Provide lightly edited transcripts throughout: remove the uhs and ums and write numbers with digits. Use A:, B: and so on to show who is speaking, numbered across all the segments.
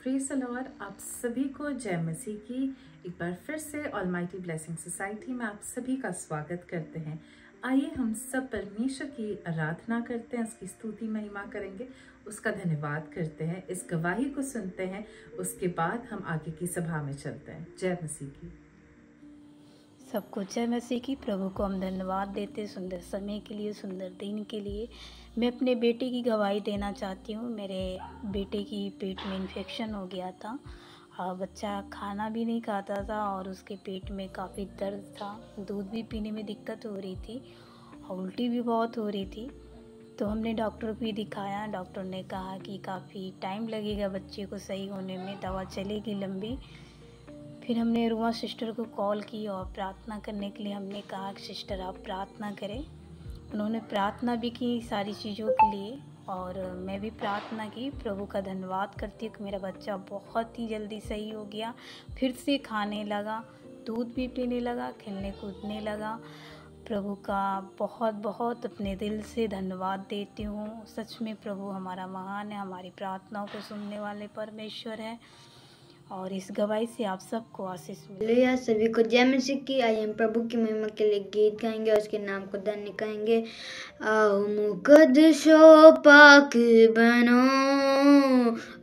A: Praise the Lord. आप सभी को जय मसीह की एक बार फिर से ऑलमाइटी ब्लेसिंग सोसाइटी में आप सभी का स्वागत करते हैं। आइए हम सब परमेश्वर की आराधना करते हैं, उसकी स्तुति महिमा करेंगे, उसका धन्यवाद करते हैं, इस गवाही को सुनते हैं। उसके बाद हम आगे की सभा में चलते हैं। जय मसीह की।
B: सबको जय मसीह की। प्रभु को हम धन्यवाद देते सुंदर समय के लिए, सुंदर दिन के लिए। मैं अपने बेटे की गवाही देना चाहती हूँ। मेरे बेटे की पेट में इन्फेक्शन हो गया था और बच्चा खाना भी नहीं खाता था और उसके पेट में काफ़ी दर्द था। दूध भी पीने में दिक्कत हो रही थी और उल्टी भी बहुत हो रही थी। तो हमने डॉक्टर को भी दिखाया। डॉक्टर ने कहा कि काफ़ी टाइम लगेगा बच्चे को सही होने में, दवा चलेगी लंबी। फिर हमने रुआ सिस्टर को कॉल की और प्रार्थना करने के लिए हमने कहा कि सिस्टर आप प्रार्थना करें। उन्होंने प्रार्थना भी की सारी चीज़ों के लिए और मैं भी प्रार्थना की। प्रभु का धन्यवाद करती हूँ कि मेरा बच्चा बहुत ही जल्दी सही हो गया, फिर से खाने लगा, दूध भी पीने लगा, खेलने कूदने लगा। प्रभु का बहुत बहुत अपने दिल से धन्यवाद देती हूँ। सच में प्रभु हमारा महान है, हमारी प्रार्थनाओं को सुनने वाले परमेश्वर है और इस गवाही से आप सबको आशीष मिले।
C: हालेलुया। सभी को जय मसीह की। आइए हम प्रभु की महिमा के लिए गीत गाएंगे और उसके नाम को धन्य कहेंगे। आओ मुकद्दसो पाक बनो,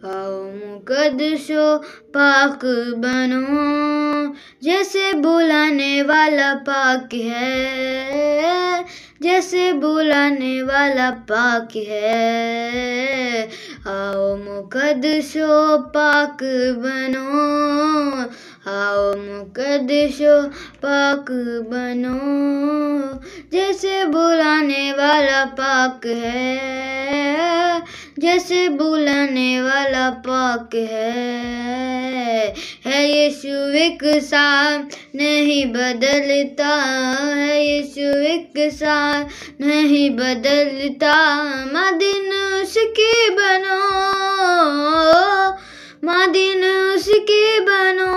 C: आओ मुकद्दसो पाक बनो, जैसे बुलाने वाला पाक है, जैसे बुलाने वाला पाक है। आओ मुकद्दसो पाक बनो, आओ मुकद्दसो पाक बनो, जैसे बुलाने वाला पाक है, जैसे बुलाने वाला पाक है यीशु एक सा नहीं बदलता, है यीशु एक सा नहीं बदलता। मदीन उसकी बनो, मदीन उसकी बनो,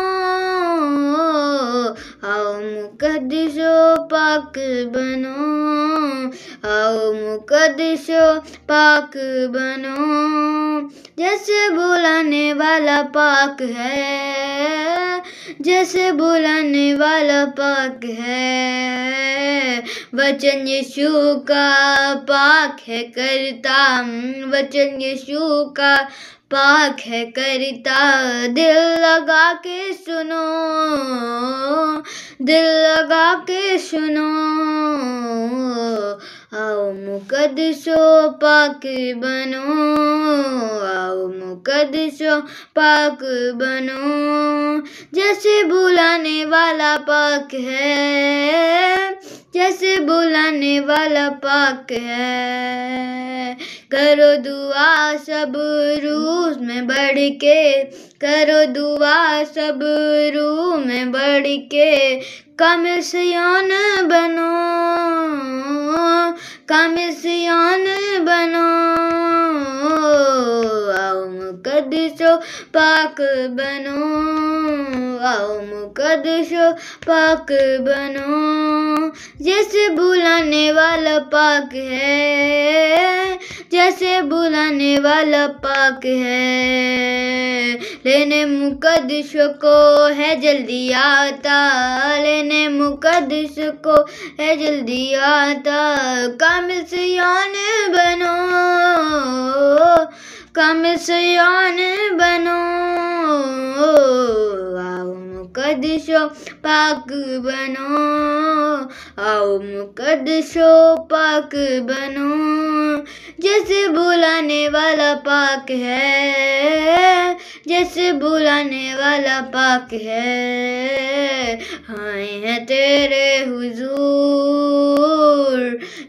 C: आओ मुकद्दसो पाक बनो, आओ मुकद्दसो पाक बनो, जैसे बुलाने वाला पाक है, जैसे बुलाने वाला पाक है। वचन यीशु का पाक है करता, वचन यीशु का पाक है करता। दिल लगा के सुनो, दिल लगा के सुनो, आओ मुकद्दसो पाक बनो, आओ मुकद्दसो पाक बनो, जैसे बुलाने वाला पाक है, जैसे बुलाने वाला पाक है। करो दुआ सब रूह में बढ़ के, करो दुआ सब रूह में बढ़ के, कामिल सियान बनो, कामिल सियान बनो, आओ मुकद्दसो पाक बनो, आओ मुकद्दसो पाक बनो, जैसे बुलाने वाला पाक है, जैसे बुलाने वाला पाक है। लेने मुकद्दसो को है जल्दी आता, लेने मुकद्दसो को है जल्दी आता। कामिल सियान बनो, कामिल सियान बनो, आओ मुकद्दसो पाक बनो, आओ मुकद्दसो पाक बनो, जैसे बुलाने वाला पाक है, जैसे बुलाने वाला पाक है। आए हैं तेरे हुजूर,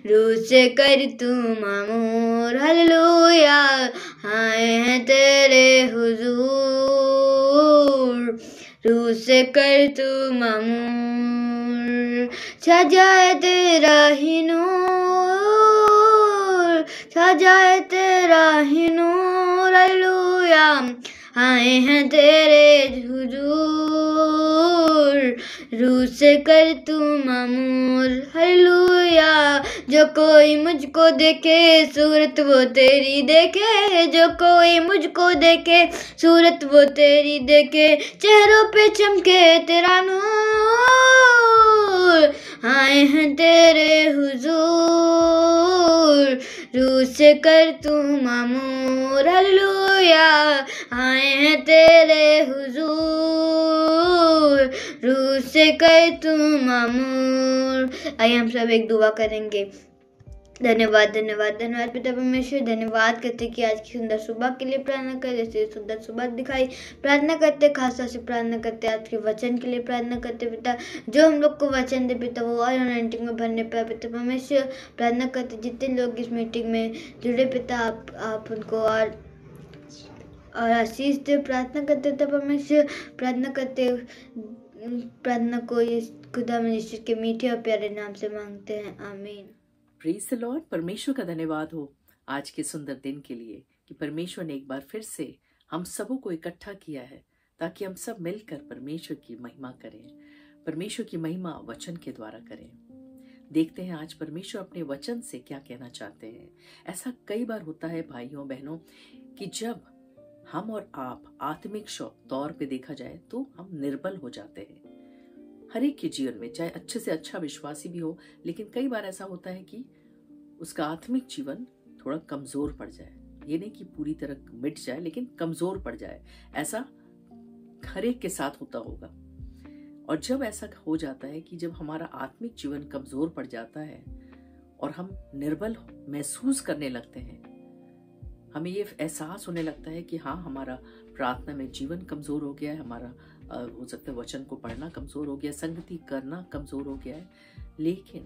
C: रूह से कर तू मामूर। हालेलुया। आए हैं तेरे हुजूर, रूह से कर तू मामूर। छा जाए तेरा ही नूर, छा जाए तेरा ही नूर। हालेलुया। आए हैं तेरे हुजूर, रूह से कर तू मामूर हालेलुया। जो कोई मुझको देखे सूरत वो तेरी देखे, जो कोई मुझको देखे सूरत वो तेरी देखे, चेहरों पे चमके तेरा नूर, आए हैं तेरे हुजूर। रूह से कर तू मामूर हालेलुया, आए हैं तेरे हुजूर। रूह से कर तू मामूर। आइए हम सब एक दुआ करेंगे। धन्यवाद धन्यवाद धन्यवाद पिता परमेश्वर, धन्यवाद करते कि आज की सुंदर सुबह के लिए प्रार्थना कर, जैसे सुंदर सुबह दिखाई प्रार्थना करते, खासतौर से प्रार्थना करते आज के वचन के लिए प्रार्थना करते पिता, जो हम लोग को वचन दे पिता वो और अनॉइंटिंग में भरने पाए पिता परमेश्वर। प्रार्थना करते जितने लोग इस मीटिंग में जुड़े पिता आप उनको और आशीष दे। प्रार्थना करते पिता परमेश्वर, प्रार्थना करते प्रार्थना को इस खुदा मनुष्य के मीठे और प्यारे नाम से मांगते हैं, आमीन।
D: Praise the Lord. परमेश्वर का धन्यवाद हो आज के सुंदर दिन के लिए कि परमेश्वर ने एक बार फिर से हम सबों को इकट्ठा किया है ताकि हम सब मिलकर परमेश्वर की महिमा करें, परमेश्वर की महिमा वचन के द्वारा करें। देखते हैं आज परमेश्वर अपने वचन से क्या कहना चाहते हैं। ऐसा कई बार होता है भाइयों बहनों कि जब हम और आप आत्मिक तौर पे देखा जाए तो हम निर्बल हो जाते हैं। हर एक के जीवन में चाहे अच्छे से अच्छा विश्वासी भी हो, लेकिन कई बार ऐसा होता है कि उसका आत्मिक जीवन थोड़ा कमजोर पड़ जाए। ये नहीं कि पूरी तरह मिट जाए, लेकिन कमजोर पड़ जाए। ऐसा हर एक के साथ होता होगा। और जब ऐसा हो जाता है कि जब हमारा आत्मिक जीवन कमजोर पड़ जाता है और हम निर्बल महसूस करने लगते हैं, हमें ये एहसास होने लगता है कि हाँ, हमारा प्रार्थना में जीवन कमजोर हो गया है, हमारा हो सकता है वचन को पढ़ना कमजोर हो गया, संगति करना कमजोर हो गया है। लेकिन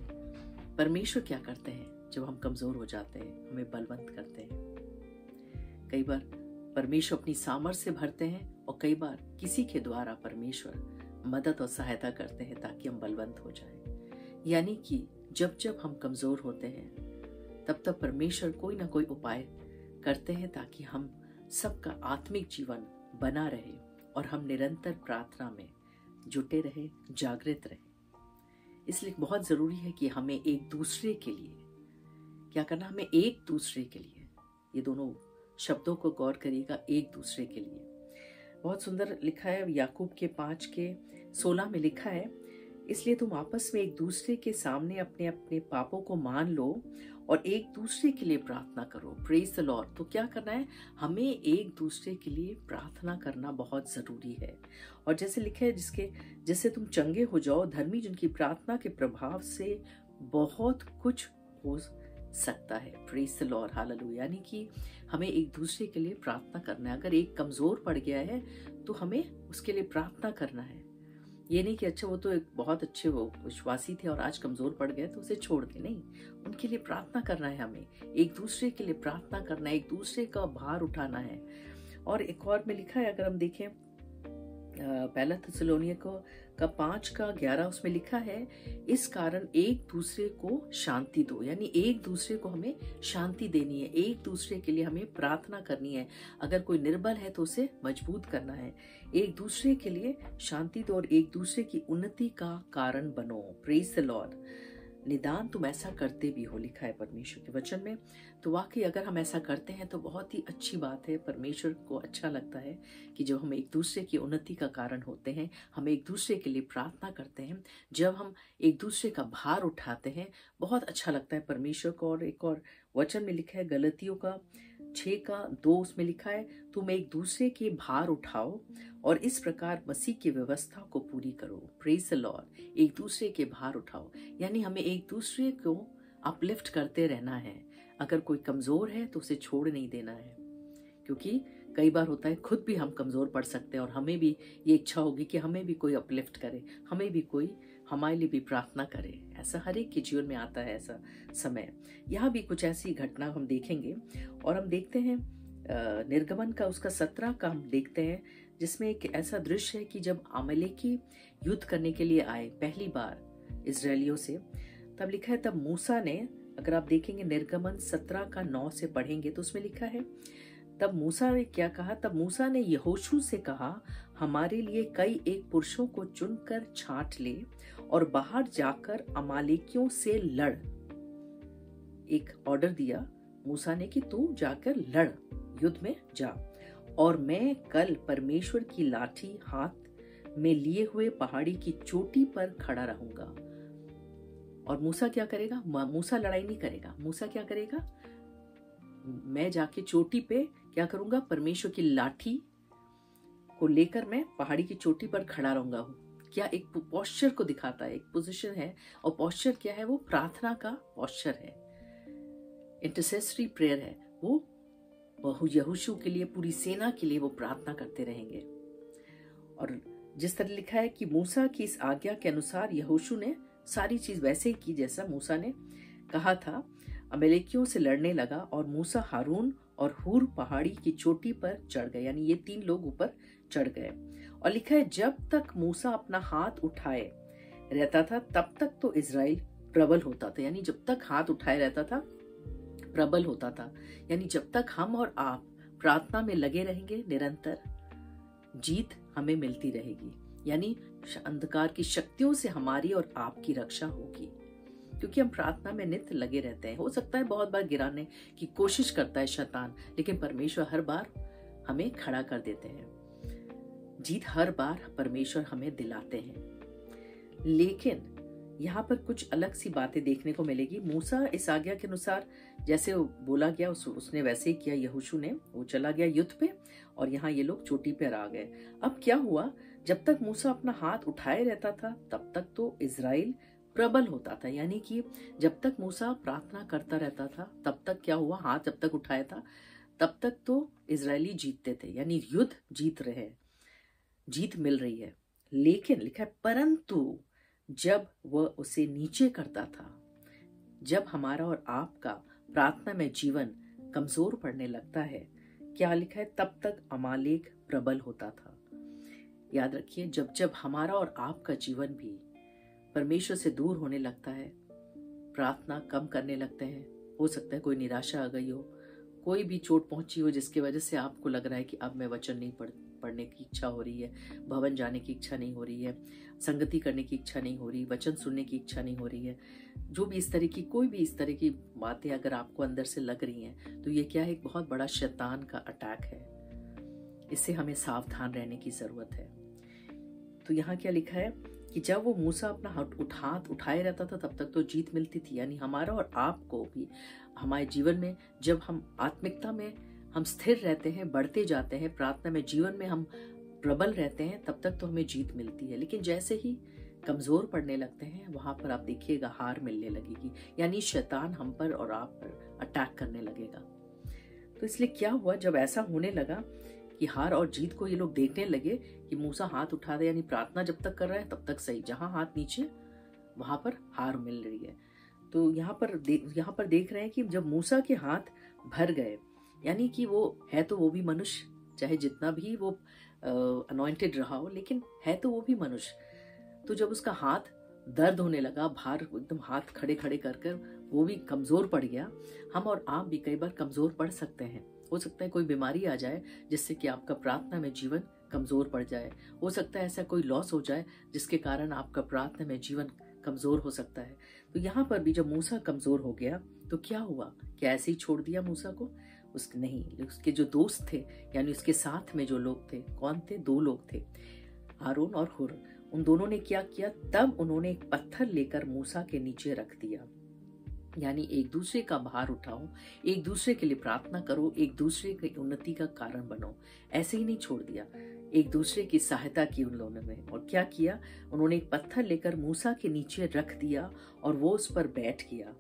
D: परमेश्वर क्या करते हैं जब हम कमजोर हो जाते हैं? हमें बलवंत करते हैं। कई बार परमेश्वर अपनी सामर्थ्य से भरते हैं और कई बार किसी के द्वारा परमेश्वर मदद और सहायता करते हैं ताकि हम बलवंत हो जाएं। यानी कि जब जब हम कमजोर होते हैं तब तब परमेश्वर कोई ना कोई उपाय करते हैं ताकि हम सबका आत्मिक जीवन बना रहे और हम निरंतर प्रार्थना में जुटे रहे, जागृत रहे। इसलिए बहुत जरूरी है कि हमें एक दूसरे के लिए क्या करना, हमें एक दूसरे के लिए, ये दोनों शब्दों को गौर करिएगा, एक दूसरे के लिए। बहुत सुंदर लिखा है याकूब के 5:16 में लिखा है, इसलिए तुम आपस में एक दूसरे के सामने अपने अपने पापों को मान लो और एक दूसरे के लिए प्रार्थना करो। Praise the Lord. तो क्या करना है, हमें एक दूसरे के लिए प्रार्थना करना बहुत जरूरी है। और जैसे लिखा है, जिससे तुम चंगे हो जाओ, धर्मी जिनकी प्रार्थना के प्रभाव से बहुत कुछ हो सकता है। Praise the Lord, hallelujah. यानी कि हमें एक दूसरे के लिए प्रार्थना करना है। अगर एक कमजोर पड़ गया है तो हमें उसके लिए प्रार्थना करना है। ये नहीं कि अच्छा वो तो एक बहुत अच्छे वो विश्वासी थे और आज कमजोर पड़ गए तो उसे छोड़ दे, नहीं, उनके लिए प्रार्थना करना है। हमें एक दूसरे के लिए प्रार्थना करना है, एक दूसरे का भार उठाना है। और एक और में लिखा है, अगर हम देखें पहला थिस्सलुनीकियों का 5:11, उसमें लिखा है, इस कारण एक दूसरे को शांति दो। यानी एक दूसरे को हमें शांति देनी है, एक दूसरे के लिए हमें प्रार्थना करनी है। अगर कोई निर्बल है तो उसे मजबूत करना है। एक दूसरे के लिए शांति दो और एक दूसरे की उन्नति का कारण बनो। Praise the Lord. निदान तुम ऐसा करते भी हो, लिखा है परमेश्वर के वचन में। तो वाकई अगर हम ऐसा करते हैं तो बहुत ही अच्छी बात है। परमेश्वर को अच्छा लगता है कि जब हम एक दूसरे की उन्नति का कारण होते हैं, हम एक दूसरे के लिए प्रार्थना करते हैं, जब हम एक दूसरे का भार उठाते हैं, बहुत अच्छा लगता है परमेश्वर को। और एक और वचन में लिखा है गलतियों का 6:2, उसमें लिखा है, तुम एक दूसरे के भार उठाओ और इस प्रकार मसीह की व्यवस्था को पूरी करो। Praise the Lord. एक दूसरे के भार उठाओ, यानी हमें एक दूसरे को अपलिफ्ट करते रहना है। अगर कोई कमजोर है तो उसे छोड़ नहीं देना है, क्योंकि कई बार होता है खुद भी हम कमजोर पड़ सकते हैं और हमें भी ये इच्छा होगी कि हमें भी कोई अपलिफ्ट करे, हमें भी कोई हमारे लिए भी प्रार्थना करे। ऐसा हर एक के जीवन में आता है ऐसा समय। यहाँ भी कुछ ऐसी घटना हम देखेंगे और हम देखते हैं निर्गमन का उसका 17 का हम देखते हैं, जिसमें एक ऐसा दृश्य है कि जब अमालेकी युद्ध करने के लिए आए पहली बार इजरायलियों से, तब लिखा है, तब मूसा ने, अगर आप देखेंगे निर्गमन 17:9 से पढ़ेंगे तो उसमें लिखा है, तब मूसा ने क्या कहा? तब मूसा ने यहोशू से कहा, हमारे लिए कई एक पुरुषों को चुनकर छांट ले और बाहर जाकर अमालेकियों से लड़। एक ऑर्डर दिया मूसा ने कि तू जाकर लड़, युद्ध में जा, और मैं कल परमेश्वर की लाठी हाथ में लिए हुए पहाड़ी की चोटी पर खड़ा रहूंगा। और मूसा क्या करेगा? मूसा लड़ाई नहीं करेगा। मूसा क्या करेगा? मैं जाके चोटी पे क्या करूंगा? परमेश्वर की लाठी को लेकर मैं पहाड़ी की चोटी पर खड़ा रहूंगा। क्या एक पोस्चर को दिखाता है, एक पोजीशन है। और पोस्चर क्या है? वो प्रार्थना का पोस्चर है, इंटरसेसरी प्रेयर है। वो यहोशू के लिए, पूरी सेना के लिए वो प्रार्थना करते रहेंगे। और जिस तरह लिखा है कि मूसा की इस आज्ञा के अनुसार यहोशू ने सारी चीज वैसे ही की जैसा मूसा ने कहा था। अमालेकियों से लड़ने लगा और मूसा, हारून और हूर पहाड़ी की चोटी पर चढ़ गए, यानी ये 3 लोग ऊपर चढ़ गए। और लिखा है जब तक मूसा अपना हाथ उठाए रहता था तब तक तो इजराइल प्रबल होता था। यानी जब तक हाथ उठाए रहता था प्रबल होता था। यानी जब तक हम और आप प्रार्थना में लगे रहेंगे निरंतर, जीत हमें मिलती रहेगी। यानी अंधकार की शक्तियों से हमारी और आपकी रक्षा होगी, क्योंकि हम प्रार्थना में नित्य लगे रहते हैं। हो सकता है बहुत बार गिराने की कोशिश करता है शैतान, लेकिन परमेश्वर हर बार हमें खड़ा कर देते हैं। जीत हर बार परमेश्वर हमें दिलाते हैं। लेकिन यहाँ पर कुछ अलग सी बातें देखने को मिलेगी। मूसा इस आज्ञा के अनुसार जैसे बोला गया उसने वैसे ही किया। यहोशू ने वो चला गया युद्ध पे और यहाँ ये लोग चोटी पर आ गए। अब क्या हुआ? जब तक मूसा अपना हाथ उठाए रहता था तब तक तो इजराइल प्रबल होता था। यानी कि जब तक मूसा प्रार्थना करता रहता था तब तक क्या हुआ? हाथ जब तक उठाया था तब तक तो इजरायली जीतते थे, यानी युद्ध जीत रहे, जीत मिल रही है। लेकिन लिखा है परंतु जब वह उसे नीचे करता था, जब हमारा और आपका प्रार्थना में जीवन कमजोर पड़ने लगता है, क्या लिखा है? तब तक अमालेक प्रबल होता था। याद रखिए, जब जब हमारा और आपका जीवन भी परमेश्वर से दूर होने लगता है, प्रार्थना कम करने लगते हैं, हो सकता है कोई निराशा आ गई हो, कोई भी चोट पहुंची हो जिसकी वजह से आपको लग रहा है कि अब मैं वचन नहीं पढ़ने की इच्छा हो रही है, भवन जाने की इच्छा नहीं हो रही है, संगति करने की इच्छा नहीं हो रही, वचन सुनने की इच्छा नहीं हो रही है, जो भी इस तरह की कोई भी इस तरह की बातें अगर आपको अंदर से लग रही हैं, तो ये क्या है? एक बहुत बड़ा शैतान का अटैक है। इससे हमें सावधान रहने की जरूरत है। तो यहाँ क्या लिखा है कि जब वो मूसा अपना हाथ उठाए रहता था तब तक तो जीत मिलती थी। यानी हमारा और आपको भी हमारे जीवन में जब हम आत्मिकता में हम स्थिर रहते हैं, बढ़ते जाते हैं, प्रार्थना में जीवन में हम प्रबल रहते हैं, तब तक तो हमें जीत मिलती है। लेकिन जैसे ही कमजोर पड़ने लगते हैं वहां पर आप देखिएगा हार मिलने लगेगी, यानी शैतान हम पर और आप पर अटैक करने लगेगा। तो इसलिए क्या हुआ? जब ऐसा होने लगा कि हार और जीत को ये लोग देखने लगे कि मूसा हाथ उठा दे, यानी प्रार्थना जब तक कर रहा है तब तक सही, जहां हाथ नीचे वहां पर हार मिल रही है। तो यहाँ पर देख रहे हैं कि जब मूसा के हाथ भर गए, यानी कि वो है तो वो भी मनुष्य, चाहे जितना भी वो अनॉइंटेड रहा हो, लेकिन है तो वो भी मनुष्य। तो जब उसका हाथ दर्द होने लगा, भार एकदम हाथ खड़े खड़े कर वो भी कमजोर पड़ गया। हम और आप भी कई बार कमजोर पड़ सकते हैं। हो सकता है कोई बीमारी आ जाए जिससे कि आपका प्रार्थना में जीवन कमजोर पड़ जाए। हो सकता है ऐसा कोई लॉस हो जाए जिसके कारण आपका प्रार्थना में जीवन कमजोर हो सकता है। तो यहाँ पर भी जब मूसा कमजोर हो गया तो क्या हुआ? क्या ऐसे ही छोड़ दिया मूसा को? नहीं, उसके जो दोस्त थे, यानी उसके साथ में जो लोग थे, कौन थे? 2 लोग थे, हारून और हुर। उन दोनों ने क्या किया? तब उन्होंने एक पत्थर लेकर मूसा के नीचे रख दिया। यानी एक दूसरे का भार उठाओ, एक दूसरे के लिए प्रार्थना करो, एक दूसरे की उन्नति का कारण बनो। ऐसे ही नहीं छोड़ दिया, एक दूसरे की सहायता की उन लोगों ने। और क्या किया? उन्होंने एक पत्थर लेकर मूसा के नीचे रख दिया और वो उस पर बैठ गया।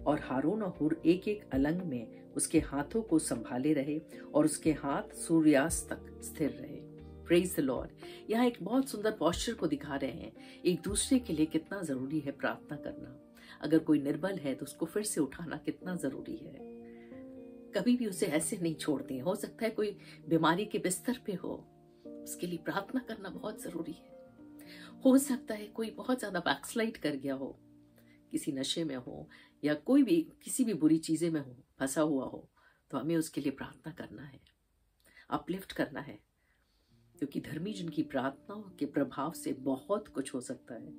D: और हारून और हुर एक एक अलंग में उसके हाथों को संभाले रहे और उसके हाथ सूर्यास्त तक स्थिर रहे। Praise the Lord. यहाँ एक बहुत सुंदर पोस्चर को दिखा रहे हैं, एक दूसरे के लिए कितना जरूरी है प्रार्थना करना। अगर कोई निर्बल है तो उसको फिर से उठाना कितना जरूरी है। कभी भी उसे ऐसे नहीं छोड़ते। हो सकता है कोई बीमारी के बिस्तर पे हो, उसके लिए प्रार्थना करना बहुत जरूरी है। हो सकता है कोई बहुत ज्यादा बैकस्लाइड कर गया हो, किसी नशे में हो या कोई भी किसी भी बुरी चीजें में हो, फंसा हुआ हो, तो हमें उसके लिए प्रार्थना करना है, अपलिफ्ट करना है, क्योंकि धर्मी जन की प्रार्थनाओं के प्रभाव से बहुत कुछ हो सकता है।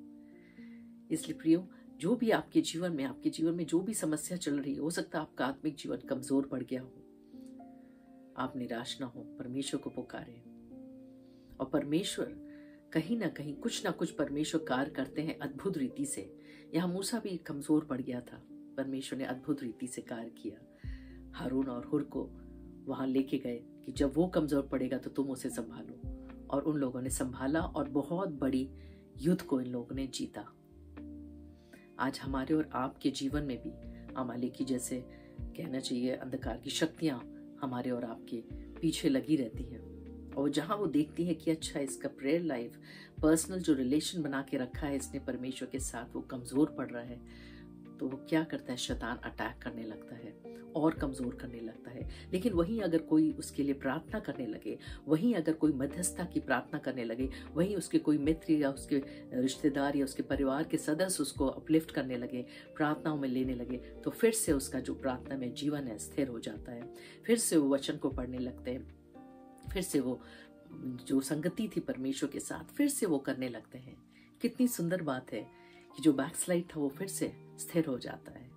D: इसलिए प्रियो, जो भी आपके जीवन में जो भी समस्या चल रही है, हो सकता है आपका आत्मिक जीवन कमजोर पड़ गया हो, आप निराश ना हो, परमेश्वर को पुकारें। और परमेश्वर कहीं ना कहीं कुछ ना कुछ परमेश्वर कार्य करते हैं अद्भुत रीति से। यहाँ मूसा भी कमजोर पड़ गया था, परमेश्वर ने अद्भुत रीति से कार्य किया। हारून और हुर को वहां लेके गए कि जब वो कमजोर पड़ेगा तो तुम उसे संभालो, और उन लोगों ने संभाला और बहुत बड़ी युद्ध को इन लोगों ने जीता। आज हमारे और आपके जीवन में भी अमालेक की जैसे कहना चाहिए अंधकार की शक्तियां हमारे और आपके पीछे लगी रहती हैं, और जहां वो देखती है कि अच्छा इसका प्रेयर लाइफ, पर्सनल जो रिलेशन बना के रखा है इसने परमेश्वर के साथ, वो कमजोर पड़ रहा है, तो वो क्या करता है, शैतान अटैक करने लगता है और कमजोर करने लगता है। लेकिन वहीं अगर कोई उसके लिए प्रार्थना करने लगे, वहीं अगर कोई मध्यस्थता की प्रार्थना करने लगे, वहीं उसके कोई मित्र या उसके रिश्तेदार या उसके परिवार के सदस्य उसको अपलिफ्ट करने लगे, प्रार्थनाओं में लेने लगे, तो फिर से उसका जो प्रार्थना में जीवन है स्थिर हो जाता है। फिर से वो वचन को पढ़ने लगते हैं, फिर से वो जो संगति थी परमेश्वर के साथ फिर से वो करने लगते हैं। कितनी सुंदर बात है कि जो बैकस्लाइड था वो फिर से स्थिर हो जाता है।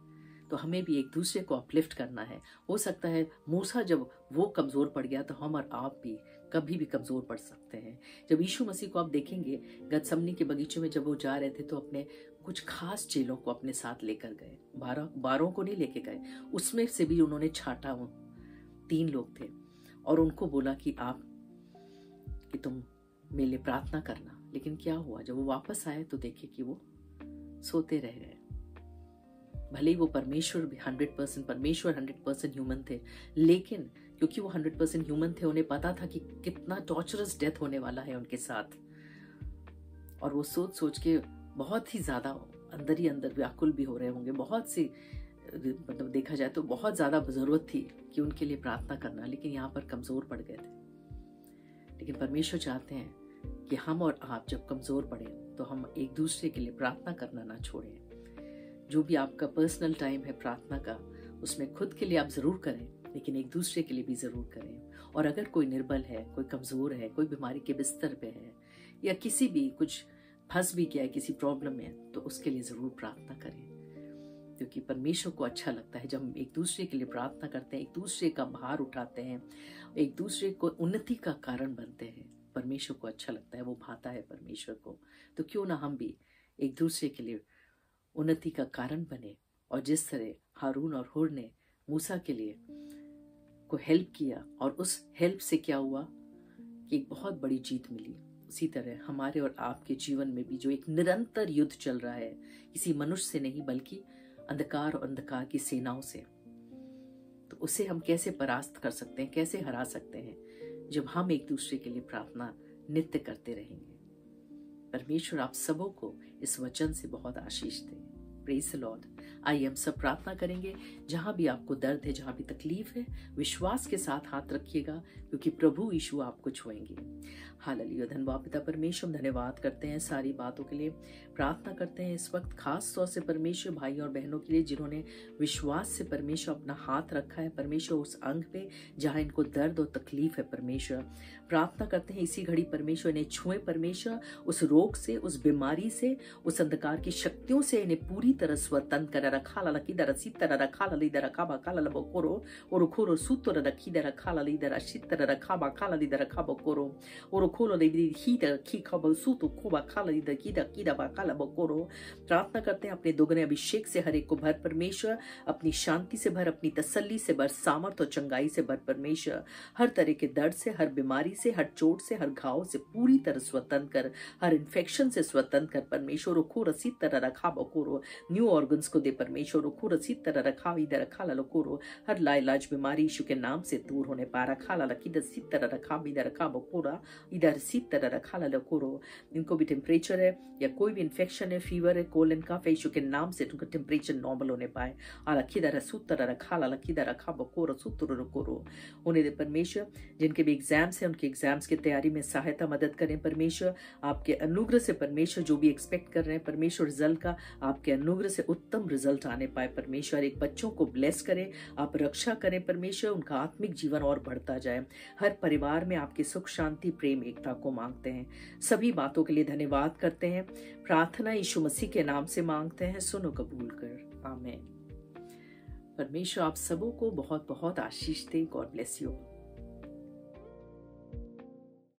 D: तो हमें भी एक दूसरे को अपलिफ्ट करना है। हो सकता है मूसा जब वो कमजोर पड़ गया तो हम और आप भी कभी भी कमजोर पड़ सकते हैं। जब यीशु मसीह को आप देखेंगे, गतसमनी के बगीचे में जब वो जा रहे थे तो अपने कुछ खास चेलों को अपने साथ लेकर गए, 12 को नहीं लेके गए, उसमें से भी उन्होंने छाटा, वो 3 लोग थे, और उनको बोला कि तुम मेरे लिए प्रार्थना करना। लेकिन क्या हुआ, जब वो वापस आए तो देखे कि वो सोते रह गए। भले ही वो परमेश्वर भी 100% परमेश्वर 100% ह्यूमन थे, लेकिन क्योंकि वो 100% ह्यूमन थे, उन्हें पता था कि कितना टॉर्चरस डेथ होने वाला है उनके साथ, और वो सोच के बहुत ही ज्यादा अंदर ही अंदर व्याकुल भी हो रहे होंगे। बहुत सी मतलब देखा जाए तो बहुत ज्यादा जरूरत थी कि उनके लिए प्रार्थना करना, लेकिन यहाँ पर कमजोर पड़ गए थे। लेकिन परमेश्वर चाहते हैं कि हम और आप जब कमजोर पड़े तो हम एक दूसरे के लिए प्रार्थना करना ना छोड़ें। जो भी आपका पर्सनल टाइम है प्रार्थना का, उसमें खुद के लिए आप जरूर करें, लेकिन एक दूसरे के लिए भी जरूर करें। और अगर कोई निर्बल है, कोई कमजोर है, कोई बीमारी के बिस्तर पे है, या किसी भी कुछ फंस भी गया है किसी प्रॉब्लम में, तो उसके लिए जरूर प्रार्थना करें, क्योंकि परमेश्वर को अच्छा लगता है जब हम एक दूसरे के लिए प्रार्थना करते हैं, एक दूसरे का भार उठाते हैं, एक दूसरे को उन्नति का कारण बनते हैं। परमेश्वर को अच्छा लगता है, वो भाता है परमेश्वर को। तो क्यों ना हम भी एक दूसरे के लिए उन्नति का कारण बने। और जिस तरह हारून और हुर ने मूसा के लिए को हेल्प किया और उस हेल्प से क्या हुआ कि एक बहुत बड़ी जीत मिली, उसी तरह हमारे और आपके जीवन में भी जो एक निरंतर युद्ध चल रहा है, किसी मनुष्य से नहीं बल्कि अंधकार और अंधकार की सेनाओं से, तो उसे हम कैसे परास्त कर सकते हैं, कैसे हरा सकते हैं, जब हम एक दूसरे के लिए प्रार्थना नित्य करते रहेंगे। परमेश्वर आप सबों को इस वचन से बहुत आशीष दे। Praise the lord. आइए हम सब प्रार्थना करेंगे। जहां भी आपको दर्द है, जहां भी तकलीफ है, विश्वास के साथ हाथ रखिएगा, क्योंकि प्रभु यीशु आपको छुएंगे। हालेलुया। धन्यवाद पिता परमेश्वर, धन्यवाद करते हैं सारी बातों के लिए। प्रार्थना करते हैं इस वक्त खास तौर से परमेश्वर भाई और बहनों के लिए जिन्होंने विश्वास से परमेश्वर अपना हाथ रखा है परमेश्वर उस अंग पे जहां इनको दर्द और तकलीफ है। परमेश्वर प्रार्थना करते हैं इसी घड़ी परमेश्वर इन्हें छुए, परमेश्वर उस रोग से, उस बीमारी से, उस अंधकार की शक्तियों से इन्हें पूरी तरह स्वतंत्र कर रखा। लकी दर सीतर रखा लली रखा बाकाला लबकोरो और खोरो सूत्र रखी दर रखा लली दर शीतर रखा बाकाला ली दर रखा बकोरो और खोलो दे ही दर की खबर सूतो खोबा खाला ली दर की दा बाकाला बकोरो। प्रार्थना करते हैं अपने दोगुने अभिषेक से हर एक को भर परमेश्वर, अपनी शांति से भर, अपनी तसल्ली से भर, सामर्थ और चंगाई से भर परमेश्वर। हर तरह के दर्द से, हर बीमारी से, हर चोट से, हर घाव से पूरी तरह स्वतंत्र कर, हर इन्फेक्शन से स्वतंत्र कर परमेश्वर। खो रसी तरह रखा बकोरो, न्यू ऑर्गन्स को दे परमेश्वर। खो रसी तरह रखा इधर रखा लकोरो, हर लाइलाज बीमारी यीशु के नाम से दूर होने पा रखा लकी दसी तरह रखा इधर रखा बकोरा इधर सी तरह रखा लकोरो। इनको भी टेम्परेचर है या कोई भी इन्फेक्शन है, फीवर है, कोलन का यीशु के नाम से उनका टेम्परेचर नॉर्मल होने पाए। लकी दर सूत्र रखा लकी दर रखा बकोरो सूत्र रकोरो उन्हें दे परमेश्वर। जिनके भी एग्जाम्स है उनके एग्जाम्स की तैयारी में सहायता मदद करें परमेश्वर। आपके अनुग्रह से परमेश्वर जो भी एक्सपेक्ट कर रहे हैं परमेश्वर रिजल्ट का, आपके अनुग्रह से उत्तम रिजल्ट आने पाए। परमेश्वर एक बच्चों को ब्लेस करे, आप रक्षा करें परमेश्वर, उनका आत्मिक जीवन और बढ़ता जाए। हर परिवार में आपकी सुख शांति प्रेम एकता को मांगते हैं। सभी बातों के लिए धन्यवाद करते हैं। प्रार्थना यीशु मसीह के नाम से मांगते हैं, सुनो कबूल कर, आमीन। परमेश्वर आप सबों को बहुत बहुत आशीष दे। God bless you.